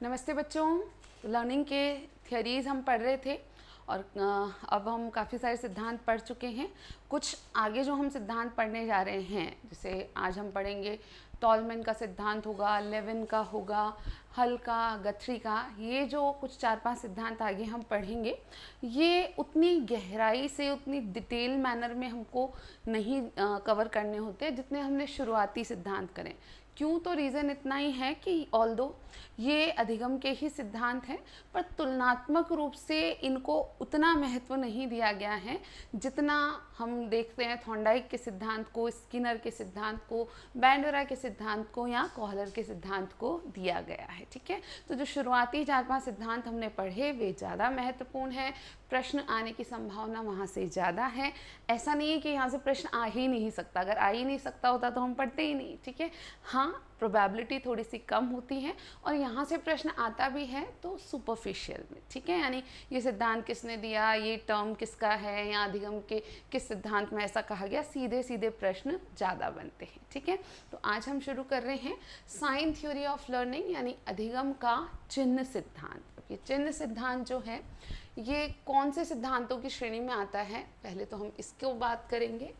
नमस्ते बच्चों। लर्निंग के थियरीज़ हम पढ़ रहे थे और अब हम काफ़ी सारे सिद्धांत पढ़ चुके हैं। कुछ आगे जो हम सिद्धांत पढ़ने जा रहे हैं, जैसे आज हम पढ़ेंगे टॉलमैन का सिद्धांत होगा, लेविन का होगा, हल का, गथरी का। ये जो कुछ 4-5 सिद्धांत आगे हम पढ़ेंगे, ये उतनी गहराई से, उतनी डिटेल मैनर में हमको नहीं कवर करने होते जितने हमने शुरुआती सिद्धांत करें। क्यों? तो रीज़न इतना ही है कि ऑल्दो ये अधिगम के ही सिद्धांत हैं, पर तुलनात्मक रूप से इनको उतना महत्व नहीं दिया गया है जितना हम देखते हैं थॉर्नडाइक के सिद्धांत को, स्किनर के सिद्धांत को, बैंडोरा के सिद्धांत को या कॉहलर के सिद्धांत को दिया गया है। ठीक है, तो जो शुरुआती 4-5 सिद्धांत हमने पढ़े वे ज़्यादा महत्वपूर्ण हैं, प्रश्न आने की संभावना वहाँ से ज़्यादा है। ऐसा नहीं है कि यहाँ से प्रश्न आ ही नहीं सकता, अगर आ ही नहीं सकता होता तो हम पढ़ते ही नहीं। ठीक है, हाँ, प्रोबेबिलिटी थोड़ी सी कम होती है और यहाँ से प्रश्न आता भी है तो सुपरफिशियल में। ठीक है, यानी ये सिद्धांत किसने दिया, ये टर्म किसका है, या अधिगम के किस सिद्धांत में ऐसा कहा गया, सीधे सीधे प्रश्न ज़्यादा बनते हैं। ठीक है, तो आज हम शुरू कर रहे हैं साइन थ्योरी ऑफ लर्निंग यानी अधिगम का चिन्ह सिद्धांत। ये चिन्ह सिद्धांत जो है ये कौन से सिद्धांतों की श्रेणी में आता है, पहले तो हम इसको बात करेंगे।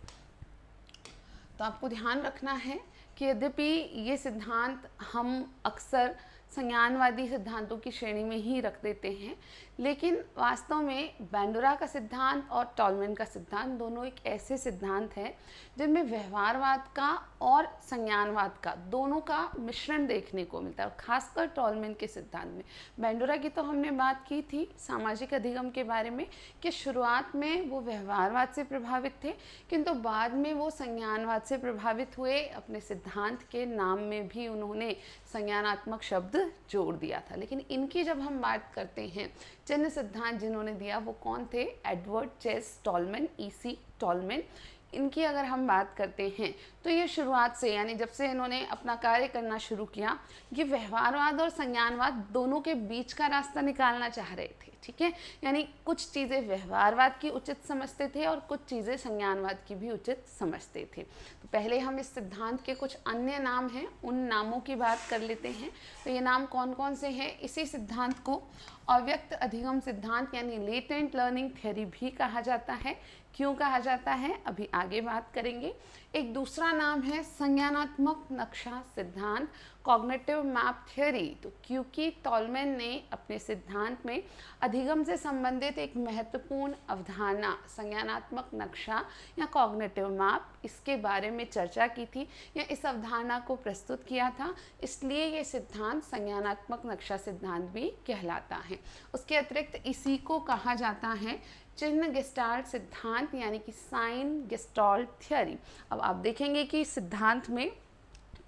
तो आपको ध्यान रखना है कि यद्यपि ये सिद्धांत हम अक्सर संज्ञानवादी सिद्धांतों की श्रेणी में ही रख देते हैं, लेकिन वास्तव में बैंडोरा का सिद्धांत और टॉलमैन का सिद्धांत दोनों एक ऐसे सिद्धांत हैं जिनमें व्यवहारवाद का और संज्ञानवाद का दोनों का मिश्रण देखने को मिलता है। और खासकर टॉलमैन के सिद्धांत में, बैंडोरा की तो हमने बात की थी सामाजिक अधिगम के बारे में कि शुरुआत में वो व्यवहारवाद से प्रभावित थे, किंतु बाद में वो संज्ञानवाद से प्रभावित हुए। अपने सिद्धांत के नाम में भी उन्होंने संज्ञानात्मक शब्द जोड़ दिया था। लेकिन इनकी जब हम बात करते हैं, चिन्ह सिद्धांत जिन्होंने दिया वो कौन थे? Edward Chase Tolman, EC Tolman. इनकी अगर हम बात करते हैं तो ये शुरुआत से, यानी जब से इन्होंने अपना कार्य करना शुरू किया, ये व्यवहारवाद और संज्ञानवाद दोनों के बीच का रास्ता निकालना चाह रहे थे। ठीक है, यानी कुछ चीज़ें व्यवहारवाद की उचित समझते थे और कुछ चीज़ें संज्ञानवाद की भी उचित समझते थे। तो पहले हम इस सिद्धांत के कुछ अन्य नाम हैं, उन नामों की बात कर लेते हैं। तो ये नाम कौन कौन से हैं? इसी सिद्धांत को अव्यक्त अधिगम सिद्धांत यानी लेटेंट लर्निंग थ्योरी भी कहा जाता है। क्यों कहा जाता है, अभी आगे बात करेंगे। एक दूसरा नाम है संज्ञानात्मक नक्शा सिद्धांत, कॉग्निटिव मैप थ्योरी। तो क्योंकि टॉलमैन ने अपने सिद्धांत में अधिगम से संबंधित एक महत्वपूर्ण अवधारणा संज्ञानात्मक नक्शा या कॉग्निटिव मैप, इसके बारे में चर्चा की थी या इस अवधारणा को प्रस्तुत किया था, इसलिए ये सिद्धांत संज्ञानात्मक नक्शा सिद्धांत भी कहलाता है। उसके अतिरिक्त इसी को कहा जाता है चिन्ह गेस्टाल्ट सिद्धांत यानी कि साइन गेस्टाल्ट थ्योरी। अब आप देखेंगे कि सिद्धांत में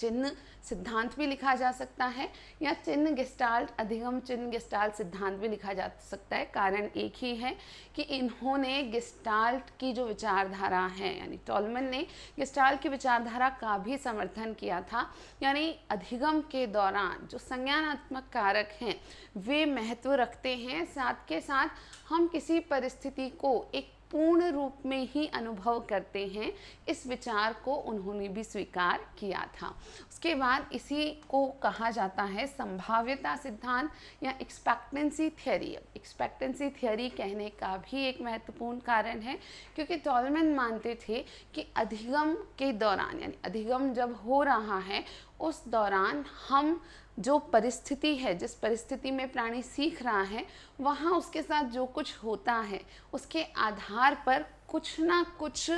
चिन्ह सिद्धांत भी लिखा जा सकता है या चिन्ह गेस्टाल्ट अधिगम चिन्ह गेस्टाल्ट सिद्धांत भी लिखा जा सकता है। कारण एक ही है कि इन्होंने गेस्टाल्ट की जो विचारधारा है, यानी टॉलमैन ने गेस्टाल्ट की विचारधारा का भी समर्थन किया था। यानी अधिगम के दौरान जो संज्ञानात्मक कारक हैं वे महत्व रखते हैं, साथ के साथ हम किसी परिस्थिति को एक पूर्ण रूप में ही अनुभव करते हैं, इस विचार को उन्होंने भी स्वीकार किया था। उसके बाद इसी को कहा जाता है संभाव्यता सिद्धांत या एक्सपेक्टेंसी थ्योरी। एक्सपेक्टेंसी थ्योरी कहने का भी एक महत्वपूर्ण कारण है क्योंकि टॉलमैन मानते थे कि अधिगम के दौरान, यानी अधिगम जब हो रहा है उस दौरान हम जो परिस्थिति है, जिस परिस्थिति में प्राणी सीख रहा है, वहाँ उसके साथ जो कुछ होता है उसके आधार पर कुछ ना कुछ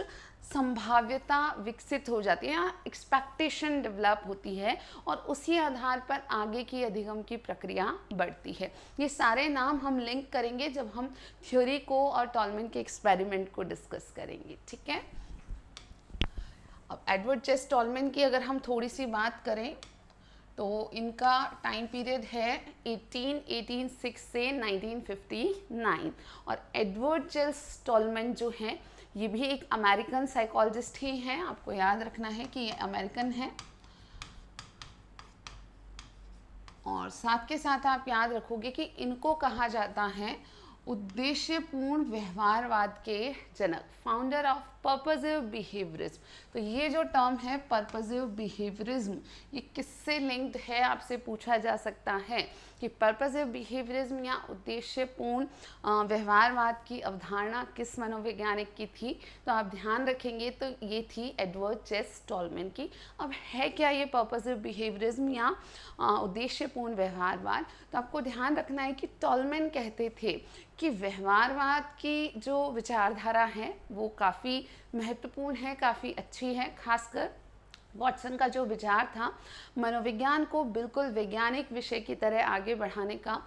संभाव्यता विकसित हो जाती है या एक्सपेक्टेशन डेवलप होती है और उसी आधार पर आगे की अधिगम की प्रक्रिया बढ़ती है। ये सारे नाम हम लिंक करेंगे जब हम थ्योरी को और टॉलमैन के एक्सपेरिमेंट को डिस्कस करेंगे। ठीक है, अब एडवर्ड चेस टॉलमैन की अगर हम थोड़ी सी बात करें तो इनका टाइम पीरियड है 1886 से 1959। और एडवर्ड चेस टॉलमैन जो हैं ये भी एक अमेरिकन साइकोलॉजिस्ट ही हैं। आपको याद रखना है कि ये अमेरिकन है और साथ के साथ आप याद रखोगे कि इनको कहा जाता है उद्देश्यपूर्ण व्यवहारवाद के जनक, फाउंडर ऑफ पर्पसिव बिहेवियरिज्म। तो ये जो टर्म है पर्पसिव बिहेवियरिज्म, ये किससे लिंक्ड है आपसे पूछा जा सकता है कि पर्पसिव बिहेवियरिज्म या उद्देश्यपूर्ण व्यवहारवाद की अवधारणा किस मनोवैज्ञानिक की थी। तो आप ध्यान रखेंगे तो ये थी एडवर्ड चेस टॉलमैन की। अब है क्या ये पर्पसिव बिहेवियरिज्म या उद्देश्यपूर्ण व्यवहारवाद? तो आपको ध्यान रखना है कि टॉलमैन कहते थे कि व्यवहारवाद की जो विचारधारा है वो काफ़ी महत्वपूर्ण है, काफ़ी अच्छी है। खासकर वॉटसन का जो विचार था मनोविज्ञान को बिल्कुल वैज्ञानिक विषय की तरह आगे बढ़ाने का,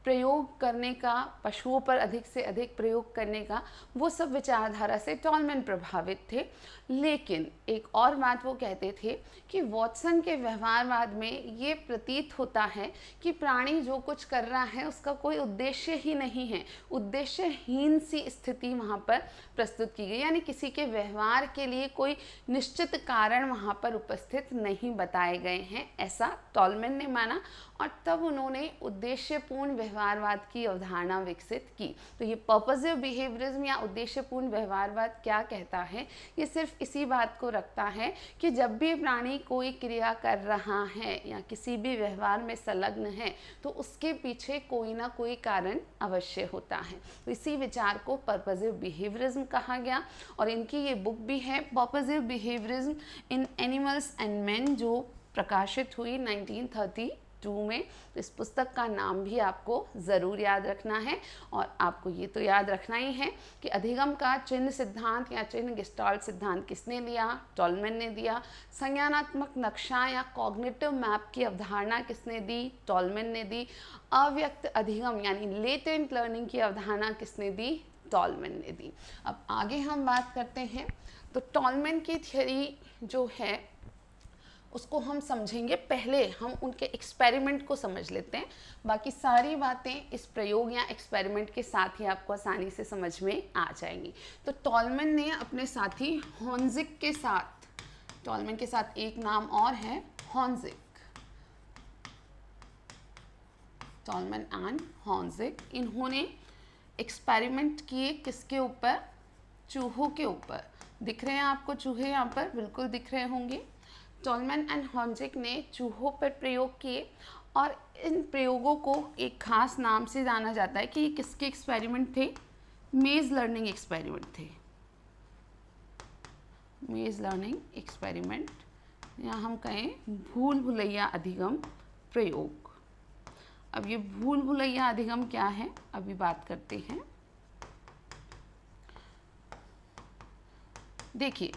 प्रयोग करने का, पशुओं पर अधिक से अधिक प्रयोग करने का, वो सब विचारधारा से टॉलमैन प्रभावित थे। लेकिन एक और बात वो कहते थे कि वॉटसन के व्यवहारवाद में ये प्रतीत होता है कि प्राणी जो कुछ कर रहा है उसका कोई उद्देश्य ही नहीं है, उद्देश्यहीन सी स्थिति वहाँ पर प्रस्तुत की गई, यानी किसी के व्यवहार के लिए कोई निश्चित कारण वहाँ पर उपस्थित नहीं बताए गए हैं, ऐसा टॉलमैन ने माना। और तब उन्होंने उद्देश्यपूर्ण व्यवहारवाद की अवधारणा विकसित की। तो ये पर्पसिव बिहेवियरिज्म या उद्देश्यपूर्ण व्यवहारवाद क्या कहता है? ये सिर्फ इसी बात को रखता है कि जब भी प्राणी कोई क्रिया कर रहा है या किसी भी व्यवहार में संलग्न है तो उसके पीछे कोई ना कोई कारण अवश्य होता है। तो इसी विचार को पर्पसिव बिहेवियरिज्म कहा गया। और इनकी ये बुक भी है purposive behaviourism in animals and man, जो प्रकाशित हुई 1932 में। तो इस पुस्तक का नाम भी आपको ज़रूर याद रखना है। और आपको ये तो याद रखना ही है कि अधिगम का चिन्ह सिद्धांत या चिन्ह गेस्टाल्ट सिद्धांत किसने दिया? टॉलमैन ने दिया। संज्ञानात्मक नक्शा या कॉग्निटिव मैप की अवधारणा किसने दी? टॉलमैन ने दी। अव्यक्त अधिगम यानी लेटेंट लर्निंग की अवधारणा किसने दी? टॉलमैन ने दी। अब आगे हम बात करते हैं। तो टॉलमैन की थ्योरी जो है उसको हम समझेंगे। पहले हम उनके एक्सपेरिमेंट को समझ लेते हैं, बाकी सारी बातें इस प्रयोग या एक्सपेरिमेंट के साथ ही आपको आसानी से समझ में आ जाएंगी। तो टॉलमैन ने अपने साथी हॉर्नज़िक के साथ, टॉलमैन के साथ एक नाम और है हॉर्नज़िक, टॉलमैन एंड हॉर्नज़िक, इन्होंने एक्सपेरिमेंट किए किसके ऊपर? चूहों के ऊपर। दिख रहे हैं आपको चूहे यहाँ पर? बिल्कुल दिख रहे होंगे। टॉलमैन एंड हॉर्नज़िक ने चूहों पर प्रयोग किए और इन प्रयोगों को एक खास नाम से जाना जाता है कि ये किसके एक्सपेरिमेंट थे? मेज़ लर्निंग एक्सपेरिमेंट थे। मेज़ लर्निंग एक्सपेरिमेंट या हम कहें भूल भुलैया अधिगम प्रयोग। अब ये भूल भुलैया अधिगम क्या है अभी बात करते हैं। देखिए,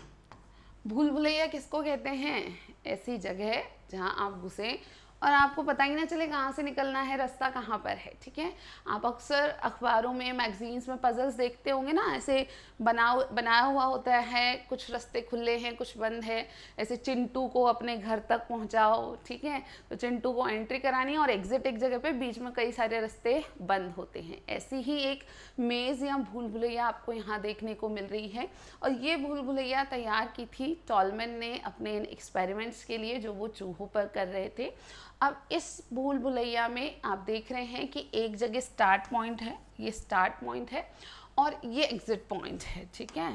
भूल भुलैया किसको कहते हैं? ऐसी जगह जहां आप घुसे और आपको पता ही ना चले कहाँ से निकलना है, रास्ता कहाँ पर है। ठीक है, आप अक्सर अखबारों में, मैगजीन्स में पजल्स देखते होंगे ना, ऐसे बनाया हुआ होता है, कुछ रास्ते खुले हैं, कुछ बंद है। ऐसे चिंटू को अपने घर तक पहुँचाओ, ठीक है, तो चिंटू को एंट्री करानी है और एग्जिट एक जगह पे, बीच में कई सारे रास्ते बंद होते हैं। ऐसी ही एक मेज़ या भूल भुलैया आपको यहाँ देखने को मिल रही है। और ये भूल भुलैया तैयार की थी टॉलमैन ने अपने इन एक्सपेरिमेंट्स के लिए जो वो चूहों पर कर रहे थे। अब इस भूल भुलैया में आप देख रहे हैं कि एक जगह स्टार्ट पॉइंट है, ये स्टार्ट पॉइंट है और ये एग्ज़िट पॉइंट है। ठीक है,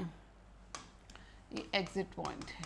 ये एग्ज़िट पॉइंट है,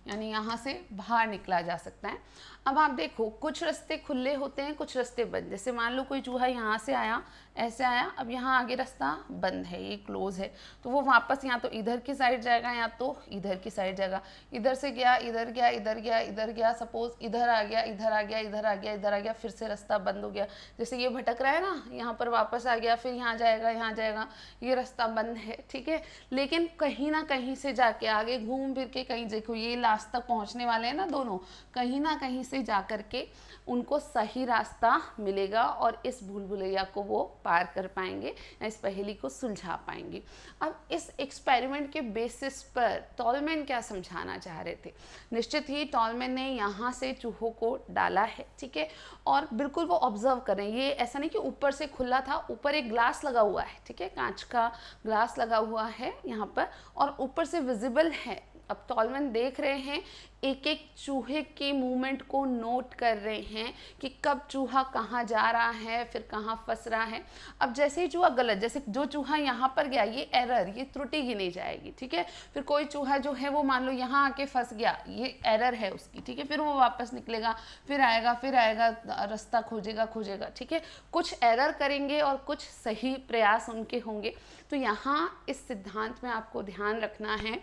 यानी यहाँ से बाहर निकला जा सकता है। अब आप देखो, कुछ रास्ते खुले होते हैं, कुछ रास्ते बंद। जैसे मान लो कोई चूहा यहाँ से आया, ऐसे आया, अब यहाँ आगे रास्ता बंद है, ये क्लोज है, तो वो वापस या तो इधर की साइड जाएगा या तो इधर की साइड जाएगा। इधर से गया, इधर गया, इधर गया, इधर गया, सपोज इधर आ गया, इधर आ गया, इधर आ गया, इधर आ गया, फिर से रास्ता बंद हो गया। जैसे ये भटक रहा है ना, यहाँ पर वापस आ गया, फिर यहाँ जाएगा, यहाँ जाएगा, ये रास्ता बंद है। ठीक है, लेकिन कहीं ना कहीं से जाके आगे घूम फिर के कहीं, देखो ये लास्ट तक पहुँचने वाले हैं ना दोनों, कहीं ना कहीं से जा कर के उनको सही रास्ता मिलेगा और इस भूल भुलैया को वो पार कर पाएंगे, इस पहेली को सुलझा पाएंगे। अब इस एक्सपेरिमेंट के बेसिस पर टॉलमैन क्या समझाना चाह रहे थे? निश्चित ही टॉलमैन ने यहाँ से चूहों को डाला है, ठीक है, और बिल्कुल वो ऑब्जर्व करें। ये ऐसा नहीं कि ऊपर से खुला था, ऊपर एक ग्लास लगा हुआ है, ठीक है, कांच का ग्लास लगा हुआ है यहाँ पर और ऊपर से विजिबल है अब टॉलमैन देख रहे हैं, एक एक चूहे के मूवमेंट को नोट कर रहे हैं कि कब चूहा कहाँ जा रहा है, फिर कहाँ फंस रहा है। अब जैसे ही चूहा गलत, जैसे जो चूहा यहाँ पर गया, ये एरर, ये त्रुटि गिनी जाएगी, ठीक है। फिर कोई चूहा जो है वो मान लो यहाँ आके फंस गया, ये एरर है उसकी, ठीक है। फिर वो वापस निकलेगा, फिर आएगा, रास्ता खोजेगा, ठीक है। कुछ एरर करेंगे और कुछ सही प्रयास उनके होंगे। तो यहाँ इस सिद्धांत में आपको ध्यान रखना है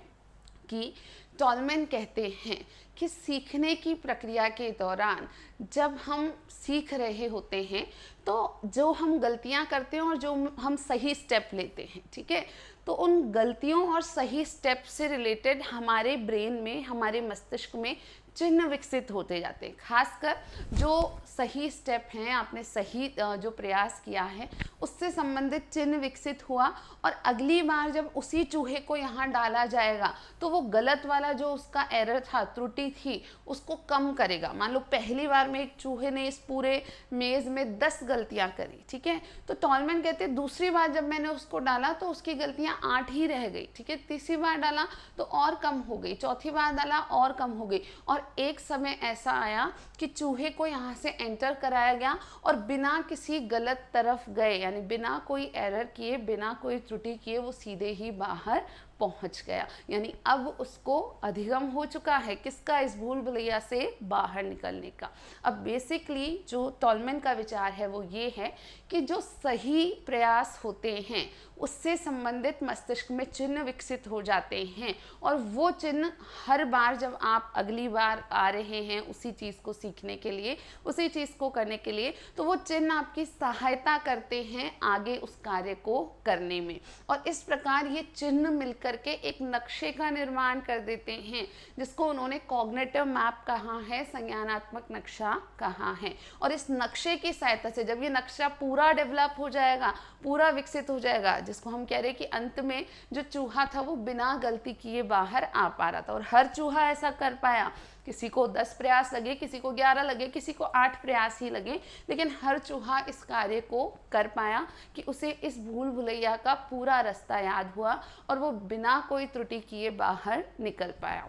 कि टॉलमैन कहते हैं कि सीखने की प्रक्रिया के दौरान जब हम सीख रहे होते हैं तो जो हम गलतियां करते हैं और जो हम सही स्टेप लेते हैं, ठीक है, तो उन गलतियों और सही स्टेप से रिलेटेड हमारे ब्रेन में, हमारे मस्तिष्क में चिन्ह विकसित होते जाते हैं। खासकर जो सही स्टेप हैं, आपने सही जो प्रयास किया है उससे संबंधित चिन्ह विकसित हुआ, और अगली बार जब उसी चूहे को यहाँ डाला जाएगा तो वो गलत वाला जो उसका एरर था, त्रुटि थी, उसको कम करेगा। मान लो पहली बार में एक चूहे ने इस पूरे मेज़ में 10 गलतियाँ करी, ठीक है, तो टॉलमैन कहते हैं दूसरी बार जब मैंने उसको डाला तो उसकी गलतियाँ 8 ही रह गई, ठीक है। तीसरी बार डाला तो और कम हो गई, चौथी बार डाला और कम हो गई, और एक समय ऐसा आया कि चूहे को यहाँ से एंटर कराया गया और बिना किसी गलत तरफ गए, यानी बिना कोई एरर किए, बिना कोई त्रुटि किए, वो सीधे ही बाहर पहुंच गया। यानी अब उसको अधिगम हो चुका है किसका, इस भूल भुलैया से बाहर निकलने का। अब बेसिकली जो टॉलमैन का विचार है वो ये है कि जो सही प्रयास होते हैं उससे संबंधित मस्तिष्क में चिन्ह विकसित हो जाते हैं, और वो चिन्ह हर बार जब आप अगली बार आ रहे हैं उसी चीज़ को सीखने के लिए, उसी चीज़ को करने के लिए, तो वो चिन्ह आपकी सहायता करते हैं आगे उस कार्य को करने में। और इस प्रकार ये चिन्ह मिलकर के एक नक्शे का निर्माण कर देते हैं, जिसको उन्होंने कॉग्निटिव मैप कहा है, संज्ञानात्मक नक्शा कहा है। और इस नक्शे की सहायता से जब ये नक्शा पूरा डेवलप हो जाएगा, पूरा विकसित हो जाएगा, जिसको हम कह रहे हैं कि अंत में जो चूहा था वो बिना गलती किए बाहर आ पा रहा था, और हर चूहा ऐसा कर पाया। किसी को 10 प्रयास लगे, किसी को 11 लगे, किसी को 8 प्रयास ही लगे, लेकिन हर चूहा इस कार्य को कर पाया कि उसे इस भूल भुलैया का पूरा रास्ता याद हुआ और वो बिना कोई त्रुटि किए बाहर निकल पाया।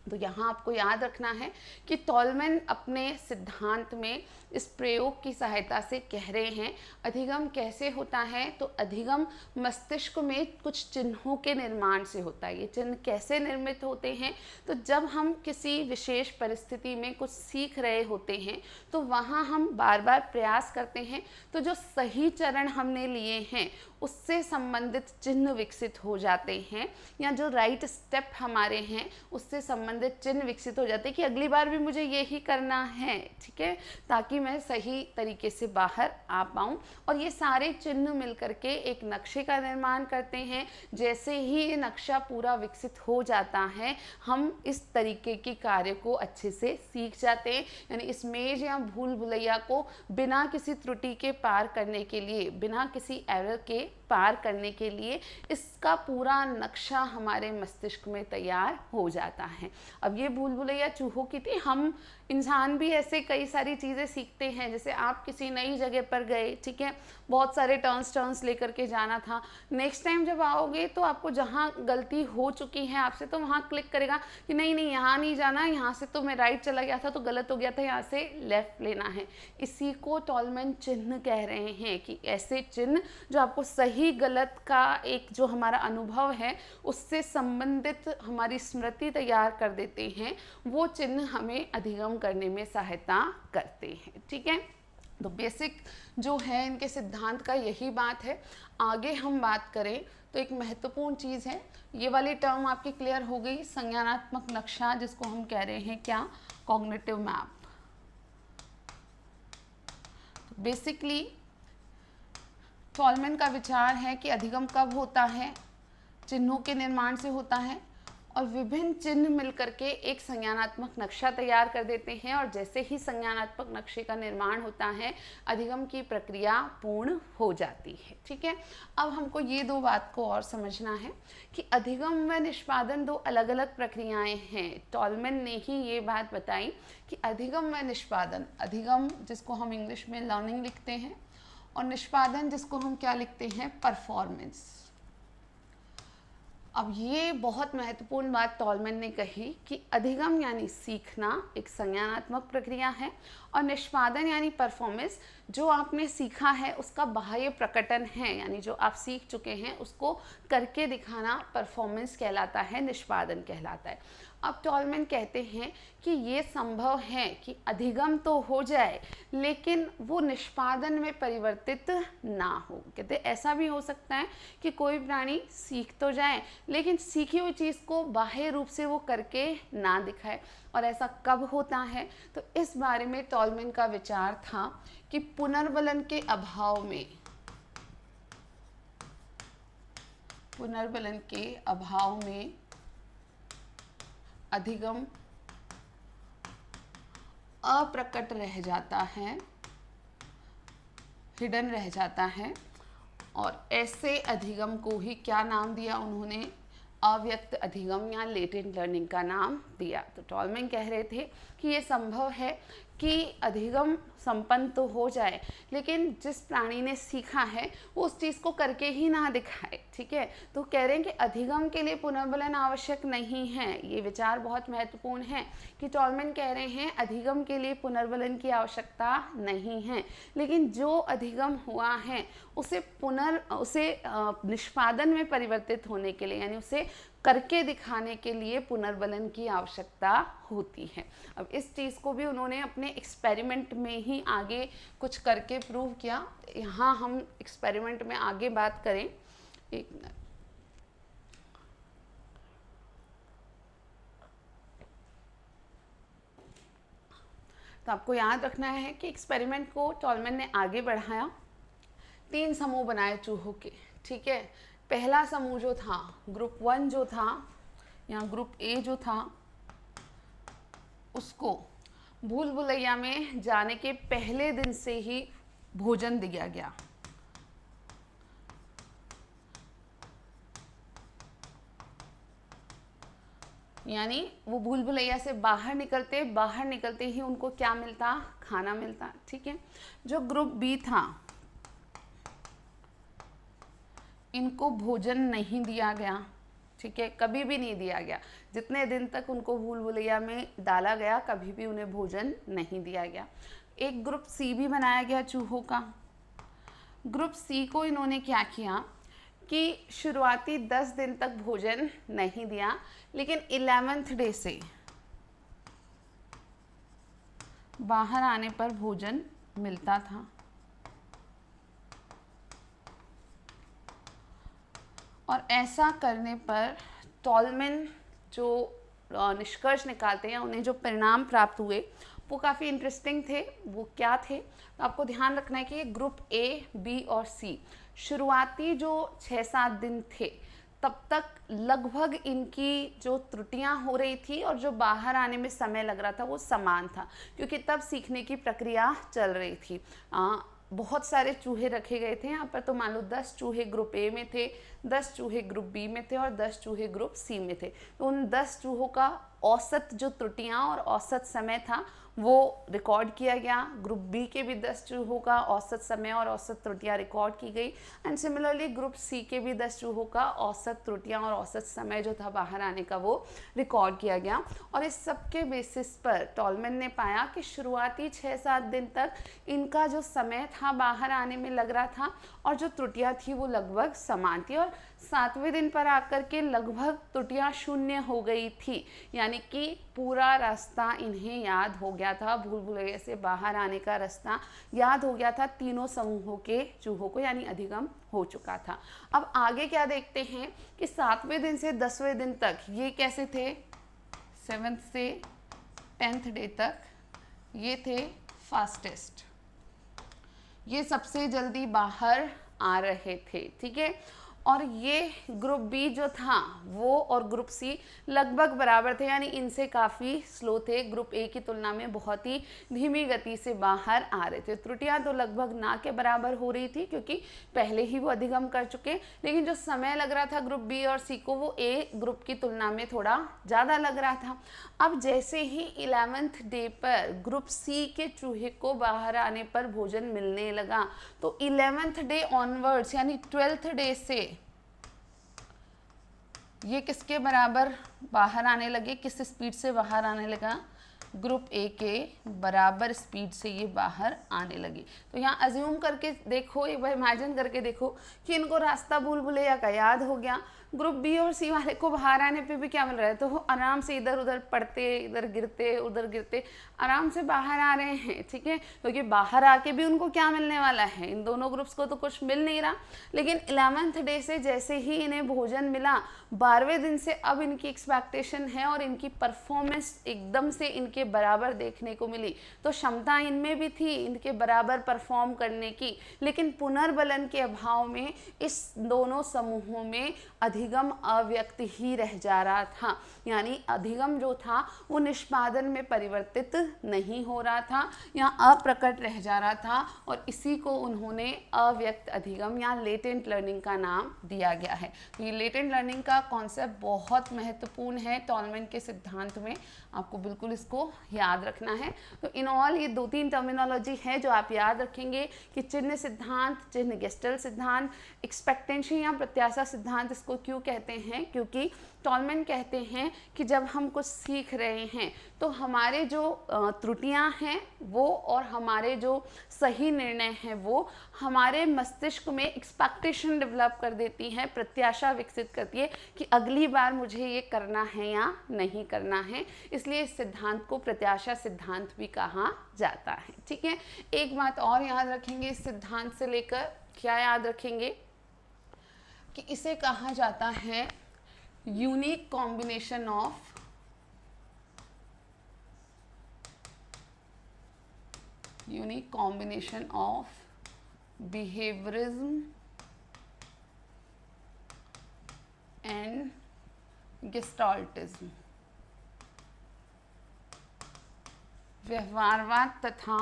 तो यहाँ आपको याद रखना है कि टॉलमैन अपने सिद्धांत में इस प्रयोग की सहायता से कह रहे हैं अधिगम कैसे होता है। तो अधिगम मस्तिष्क में कुछ चिन्हों के निर्माण से होता है। ये चिन्ह कैसे निर्मित होते हैं, तो जब हम किसी विशेष परिस्थिति में कुछ सीख रहे होते हैं तो वहाँ हम बार बार प्रयास करते हैं, तो जो सही चरण हमने लिए हैं उससे संबंधित चिन्ह विकसित हो जाते हैं, या जो राइट स्टेप हमारे हैं उससे संबंधित चिन्ह विकसित हो जाते हैं कि अगली बार भी मुझे यही करना है, ठीक है, ताकि मैं सही तरीके से बाहर आ पाऊँ। और ये सारे चिन्ह मिलकर के एक नक्शे का निर्माण करते हैं। जैसे ही ये नक्शा पूरा विकसित हो जाता है, हम इस तरीके के कार्य को अच्छे से सीख जाते हैं। यानी इस मेज या भूल भुलैया को बिना किसी त्रुटि के पार करने के लिए, बिना किसी एरर के पार करने के लिए इसका पूरा नक्शा हमारे मस्तिष्क में तैयार हो जाता है। अब ये भूल भुलैया चूहों की थी, हम इंसान भी ऐसे कई सारी चीज़ें सीखते हैं। जैसे आप किसी नई जगह पर गए, ठीक है, बहुत सारे टर्न्स लेकर के जाना था, नेक्स्ट टाइम जब आओगे तो आपको जहाँ गलती हो चुकी है आपसे, तो वहाँ क्लिक करेगा कि नहीं यहाँ नहीं जाना, यहाँ से तो मैं राइट चला गया था तो गलत हो गया था, यहाँ से लेफ़्ट लेना है। इसी को टॉलमैन चिन्ह कह रहे हैं कि ऐसे चिन्ह जो आपको सही गलत का एक जो हमारा अनुभव है उससे संबंधित हमारी स्मृति तैयार कर देते हैं, वो चिन्ह हमें अधिगम करने में सहायता करते हैं, ठीक है। तो बेसिक जो है इनके सिद्धांत का यही बात है। आगे हम बात करें तो एक महत्वपूर्ण चीज़ है, ये वाली टर्म आपकी क्लियर हो गई, संज्ञानात्मक नक्शा, जिसको हम कह रहे हैं क्या, कॉग्निटिव मैप। तो बेसिकली टॉलमैन का विचार है कि अधिगम कब होता है, चिन्हों के निर्माण से होता है, और विभिन्न चिन्ह मिलकर के एक संज्ञानात्मक नक्शा तैयार कर देते हैं। और जैसे ही संज्ञानात्मक नक्शे का निर्माण होता है, अधिगम की प्रक्रिया पूर्ण हो जाती है, ठीक है। अब हमको ये दो बात को और समझना है कि अधिगम व निष्पादन दो अलग अलग प्रक्रियाएं हैं। टॉलमैन ने ही ये बात बताई कि अधिगम व निष्पादन, अधिगम जिसको हम इंग्लिश में लर्निंग लिखते हैं, और निष्पादन जिसको हम क्या लिखते हैं, परफॉर्मेंस। अब ये बहुत महत्वपूर्ण बात टॉलमैन ने कही कि अधिगम यानी सीखना एक संज्ञानात्मक प्रक्रिया है और निष्पादन यानी परफॉर्मेंस जो आपने सीखा है उसका बाह्य प्रकटन है, यानी जो आप सीख चुके हैं उसको करके दिखाना परफॉर्मेंस कहलाता है, निष्पादन कहलाता है। अब टॉलमैन कहते हैं कि ये संभव है कि अधिगम तो हो जाए लेकिन वो निष्पादन में परिवर्तित ना हो। कहते ऐसा भी हो सकता है कि कोई प्राणी सीख तो जाए लेकिन सीखी हुई चीज़ को बाह्य रूप से वो करके ना दिखाए। और ऐसा कब होता है, तो इस बारे में टॉलमैन का विचार था कि पुनर्बलन के अभाव में अधिगम अप्रकट रह जाता है, हिडन रह जाता है। और ऐसे अधिगम को ही क्या नाम दिया उन्होंने, अव्यक्त अधिगम या लेटेंट लर्निंग का नाम दिया। तो टॉलमैन कह रहे थे कि ये संभव है कि अधिगम संपन्न तो हो जाए लेकिन जिस प्राणी ने सीखा है वो उस चीज़ को करके ही ना दिखाए। ठीक है, तो कह रहे हैं कि अधिगम के लिए पुनर्बलन आवश्यक नहीं है। ये विचार बहुत महत्वपूर्ण है कि टॉलमैन कह रहे हैं अधिगम के लिए पुनर्बलन की आवश्यकता नहीं है, लेकिन जो अधिगम हुआ है उसे निष्पादन में परिवर्तित होने के लिए, यानी उसे करके दिखाने के लिए पुनर्बलन की आवश्यकता होती है। अब इस चीज़ को भी उन्होंने अपने एक्सपेरिमेंट में ही आगे कुछ करके प्रूव किया। यहाँ हम एक्सपेरिमेंट में आगे बात करें। एक मिनट, तो आपको याद रखना है कि एक्सपेरिमेंट को टॉलमैन ने आगे बढ़ाया, 3 समूह बनाए चूहों के। ठीक है, पहला समूह जो था ग्रुप 1 जो था या ग्रुप ए जो था, उसको भूल भुलैया में जाने के पहले दिन से ही भोजन दिया गया। यानी वो भूल भुलैया से बाहर निकलते ही उनको क्या मिलता, खाना मिलता। ठीक है, जो ग्रुप बी था इनको भोजन नहीं दिया गया। ठीक है, कभी भी नहीं दिया गया, जितने दिन तक उनको भूल भुलैया में डाला गया कभी भी उन्हें भोजन नहीं दिया गया। एक ग्रुप सी भी बनाया गया चूहों का। ग्रुप सी को इन्होंने क्या किया कि शुरुआती 10 दिन तक भोजन नहीं दिया, लेकिन 11वें डे से बाहर आने पर भोजन मिलता था। और ऐसा करने पर टॉलमैन जो निष्कर्ष निकालते हैं, उन्हें जो परिणाम प्राप्त हुए वो काफ़ी इंटरेस्टिंग थे। वो क्या थे, तो आपको ध्यान रखना है कि ग्रुप ए, बी और सी शुरुआती जो 6-7 दिन थे तब तक लगभग इनकी जो त्रुटियां हो रही थी और जो बाहर आने में समय लग रहा था वो समान था, क्योंकि तब सीखने की प्रक्रिया चल रही थी। बहुत सारे चूहे रखे गए थे यहाँ पर, तो मान लो 10 चूहे ग्रुप ए में थे, 10 चूहे ग्रुप बी में थे और 10 चूहे ग्रुप सी में थे। तो उन 10 चूहों का औसत जो त्रुटियाँ और औसत समय था वो रिकॉर्ड किया गया। ग्रुप बी के भी 10 चूहों का औसत समय और औसत त्रुटियाँ रिकॉर्ड की गई। एंड सिमिलरली ग्रुप सी के भी 10 चूहों का औसत त्रुटियाँ और औसत समय जो था बाहर आने का वो रिकॉर्ड किया गया। और इस सब के बेसिस पर टॉलमैन ने पाया कि शुरुआती 6-7 दिन तक इनका जो समय था बाहर आने में लग रहा था और जो त्रुटियाँ थी वो लगभग समान थी, और 7वें दिन पर आकर के लगभग त्रुटियाँ 0 हो गई थी। यानी कि पूरा रास्ता इन्हें याद हो गया था, भूल भुलैया से बाहर आने का रास्ता याद हो गया था तीनों समूहों के चूहों को, यानी अधिगम हो चुका था। अब आगे क्या देखते हैं कि 7वें दिन से 10वें दिन तक ये कैसे थे, 7th से 10th डे तक ये थे फास्टेस्ट, ये सबसे जल्दी बाहर आ रहे थे। ठीक है, और ये ग्रुप बी जो था वो और ग्रुप सी लगभग बराबर थे, यानी इनसे काफ़ी स्लो थे, ग्रुप ए की तुलना में बहुत ही धीमी गति से बाहर आ रहे थे। त्रुटियां तो लगभग ना के बराबर हो रही थी क्योंकि पहले ही वो अधिगम कर चुके, लेकिन जो समय लग रहा था ग्रुप बी और सी को वो ए ग्रुप की तुलना में थोड़ा ज़्यादा लग रहा था। अब जैसे ही 11th डे पर ग्रुप सी के चूहे को बाहर आने पर भोजन मिलने लगा, तो 11th डे ऑनवर्ड्स यानी 12th डे से ये किसके बराबर बाहर आने लगे, किस स्पीड से बाहर आने लगा, ग्रुप ए के बराबर स्पीड से ये बाहर आने लगी। तो यहाँ अज्यूम करके देखो, एक बार इमेजिन करके देखो कि इनको रास्ता भूल भुलैया का याद हो गया, ग्रुप बी और सी वाले को बाहर आने पे भी क्या मिल रहा है, तो वो आराम से इधर उधर पढ़ते, इधर गिरते उधर गिरते आराम से बाहर आ रहे हैं, ठीक है, क्योंकि बाहर आके भी उनको क्या मिलने वाला है, इन दोनों ग्रुप्स को तो कुछ मिल नहीं रहा। लेकिन 11th डे से जैसे ही इन्हें भोजन मिला, 12वें दिन से अब इनकी एक्सपेक्टेशन है और इनकी परफॉर्मेंस एकदम से इनके बराबर देखने को मिली। तो क्षमता इनमें भी थी इनके बराबर परफॉर्म करने की, लेकिन पुनर्बलन के अभाव में इस दोनों समूहों में अधिगम अव्यक्त ही रह जा रहा था, यानी अधिगम जो था वो निष्पादन में परिवर्तित नहीं हो रहा था, यहाँ अप्रकट रह जा रहा था, और इसी को उन्होंने अव्यक्त अधिगम या लेटेंट लर्निंग का नाम दिया गया है। तो ये लेटेंट लर्निंग का कॉन्सेप्ट बहुत महत्वपूर्ण है टॉलमैन के सिद्धांत में, आपको बिल्कुल इसको याद रखना है। तो इन ऑल ये 2-3 टर्मिनोलॉजी है जो आप याद रखेंगे कि चिन्ह सिद्धांत, चिन्ह गेस्टल सिद्धांत, एक्सपेक्टेंसी या प्रत्याशा सिद्धांत इसको क्यों कहते हैं, क्योंकि टॉलमैन कहते हैं कि जब हम कुछ सीख रहे हैं तो हमारे जो त्रुटियां हैं वो और हमारे जो सही निर्णय हैं वो हमारे मस्तिष्क में एक्सपेक्टेशन डेवलप कर देती हैं, प्रत्याशा विकसित करती है कि अगली बार मुझे ये करना है या नहीं करना है। इसलिए इस सिद्धांत को प्रत्याशा सिद्धांत भी कहा जाता है, ठीक है। एक बात और याद रखेंगे इस सिद्धांत से लेकर, क्या याद रखेंगे कि इसे कहा जाता है unique combination of behaviourism and gestaltism. व्यवहारवाद तथा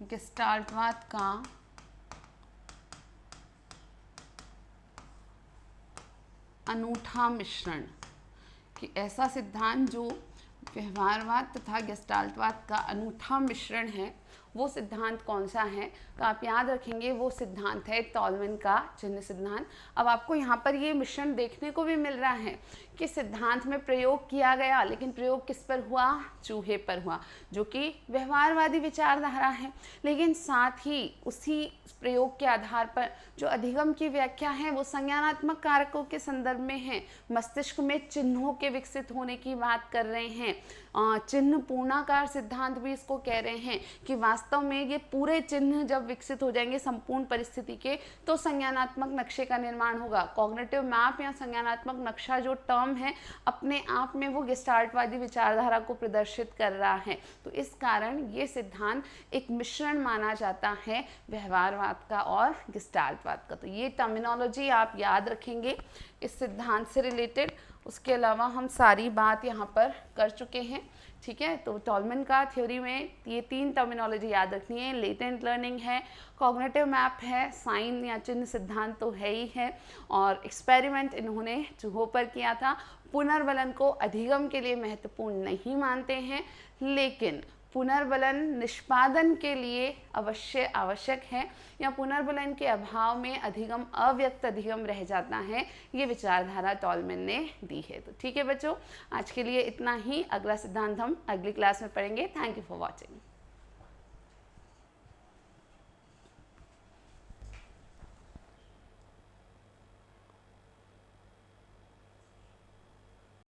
गेस्टाल्टवाद का अनूठा मिश्रण, कि ऐसा सिद्धांत जो व्यवहारवाद तथा गेस्टाल्टवाद का अनूठा मिश्रण है, वो सिद्धांत कौन सा है, तो आप याद रखेंगे वो सिद्धांत है टॉलमैन का चिन्ह सिद्धांत। अब आपको यहाँ पर ये मिश्रण देखने को भी मिल रहा है कि सिद्धांत में प्रयोग किया गया, लेकिन प्रयोग किस पर हुआ, चूहे पर हुआ, जो कि व्यवहारवादी विचारधारा है, लेकिन साथ ही उसी प्रयोग के आधार पर जो अधिगम की व्याख्या है वो संज्ञानात्मक कारकों के संदर्भ में है, मस्तिष्क में चिन्हों के विकसित होने की बात कर रहे हैं। चिन्ह पूर्णाकार सिद्धांत भी इसको कह रहे हैं कि वास्तव में ये पूरे चिन्ह जब विकसित हो जाएंगे संपूर्ण परिस्थिति के, तो संज्ञानात्मक नक्शे का निर्माण होगा। कॉग्निटिव मैप या संज्ञानात्मक नक्शा जो टर्म है अपने आप में वो गेस्टाल्टवादी विचारधारा को प्रदर्शित कर रहा है। तो इस कारण ये सिद्धांत एक मिश्रण माना जाता है व्यवहारवाद का और गेस्टाल्टवाद का। तो ये टर्मिनोलॉजी आप याद रखेंगे इस सिद्धांत से रिलेटेड। उसके अलावा हम सारी बात यहाँ पर कर चुके हैं, ठीक है। तो टॉलमैन का थ्योरी में ये 3 टर्मिनोलॉजी याद रखनी है, लेटेंट लर्निंग है, कॉग्निटिव मैप है, साइन या चिन्ह सिद्धांत तो है ही है, और एक्सपेरिमेंट इन्होंने चूहों पर किया था। पुनर्बलन को अधिगम के लिए महत्वपूर्ण नहीं मानते हैं, लेकिन पुनर्बलन निष्पादन के लिए आवश्यक है, या पुनर्बलन के अभाव में अधिगम अव्यक्त अधिगम रह जाता है, ये विचारधारा टॉलमैन ने दी है। तो ठीक है बच्चों, आज के लिए इतना ही। अगला सिद्धांत हम अगली क्लास में पढ़ेंगे। Thank you for watching.